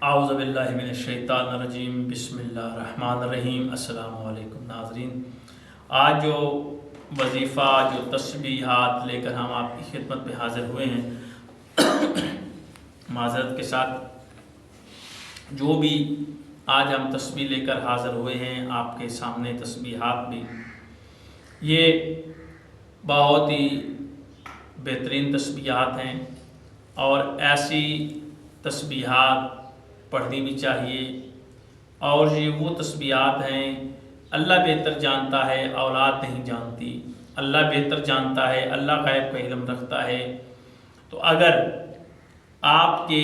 اعوذ باللہ من الشیطان الرجیم، بسم اللہ الرحمن الرحیم۔ السلام علیکم ناظرین، آج جو وظیفہ جو تسبیحات لے کر ہم آپ کی خدمت میں حاضر ہوئے ہیں، معذرت کے ساتھ جو بھی آج ہم تسبیح لے کر حاضر ہوئے ہیں آپ کے سامنے، تسبیحات بھی یہ بہت ہی بہترین تسبیحات ہیں، اور ایسی تسبیحات پڑھنی بھی چاہیے۔ اور یہ وہ تسبیحات ہیں اللہ بہتر جانتا ہے، اولاد نہیں جانتی، اللہ بہتر جانتا ہے، اللہ غیب کا علم رکھتا ہے۔ تو اگر آپ کے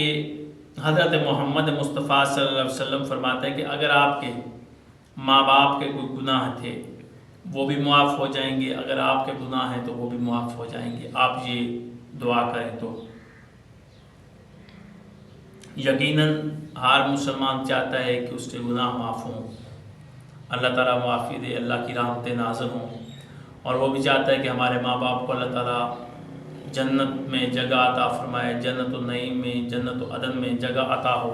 حضرت محمد مصطفیٰ صلی اللہ علیہ وسلم فرماتے ہیں کہ اگر آپ کے ماں باپ کے کوئی گناہ تھے وہ بھی معاف ہو جائیں گے، اگر آپ کے گناہ ہیں تو وہ بھی معاف ہو جائیں گے، آپ یہ دعا کریں تو یقیناً ہر مسلمان چاہتا ہے کہ اس کے گناہ معاف ہوں، اللہ تعالیٰ معافی دے، اللہ کی رحمتیں نازل ہوں، اور وہ بھی چاہتا ہے کہ ہمارے ماں باپ کو اللہ تعالیٰ جنت میں جگہ عطا فرمائے، جنت النعیم میں، جنت العدن میں جگہ عطا ہو،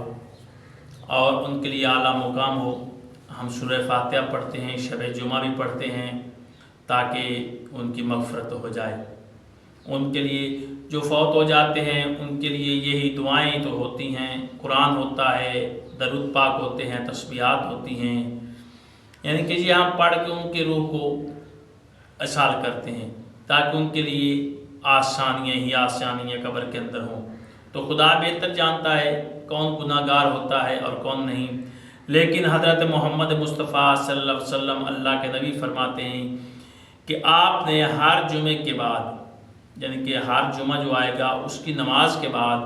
اور ان کے لیے اعلیٰ مقام ہو۔ ہم سورہ فاتحہ پڑھتے ہیں، شب جمعہ بھی پڑھتے ہیں تاکہ ان کی مغفرت ہو جائے۔ ان کے لیے جو فوت ہو جاتے ہیں ان کے لیے یہی دعائیں تو ہوتی ہیں، قرآن ہوتا ہے، درود پاک ہوتے ہیں، تسبیحات ہوتی ہیں، یعنی کہ یہ ہم پڑھ کے ان کے روح کو اصال کرتے ہیں تاکہ ان کے لیے آسانیاں ہی آسانیاں قبر کے اندر ہوں۔ تو خدا بہتر جانتا ہے کون گناہ گار ہوتا ہے اور کون نہیں، لیکن حضرت محمد مصطفیٰ صلی اللہ علیہ وسلم اللہ کے نبی فرماتے ہیں کہ آپ نے ہر جمعے کے بعد، یعنی کہ ہر جمعہ جو آئے گا اس کی نماز کے بعد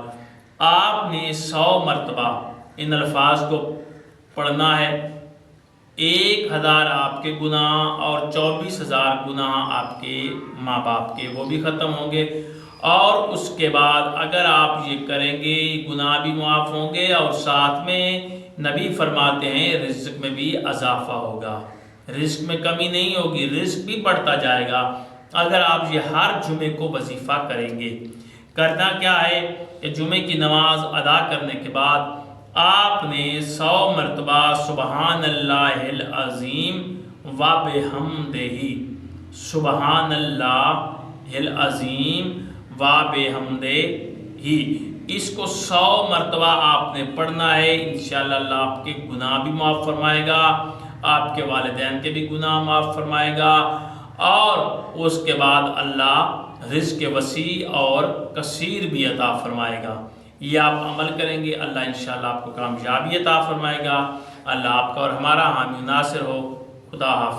آپ نے 100 مرتبہ ان الفاظ کو پڑھنا ہے۔ 1000 آپ کے گناہ اور 24,000 گناہ آپ کے ماں باپ کے، وہ بھی ختم ہوں گے، اور اس کے بعد اگر آپ یہ کریں گے گناہ بھی معاف ہوں گے، اور ساتھ میں نبی فرماتے ہیں رزق میں بھی اضافہ ہوگا، رزق میں کمی نہیں ہوگی، رزق بھی بڑھتا جائے گا اگر آپ یہ ہر جمعے کو وظیفہ کریں گے۔ کرنا کیا ہے کہ جمعے کی نماز ادا کرنے کے بعد آپ نے 100 مرتبہ سبحان اللہ العظیم و بحمدہ، سبحان اللہ العظیم و بحمدہ، اس کو 100 مرتبہ آپ نے پڑھنا ہے۔ انشاءاللہ اللہ آپ کے گناہ بھی معاف فرمائے گا، آپ کے والدین کے بھی گناہ معاف فرمائے گا، اور اس کے بعد اللہ رزق وسیع اور کثیر بھی عطا فرمائے گا۔ یہ آپ عمل کریں گے، اللہ انشاءاللہ آپ کو کامیابی عطا فرمائے گا۔ اللہ آپ کا اور ہمارا حامی ناصر ہو۔ خدا حافظ۔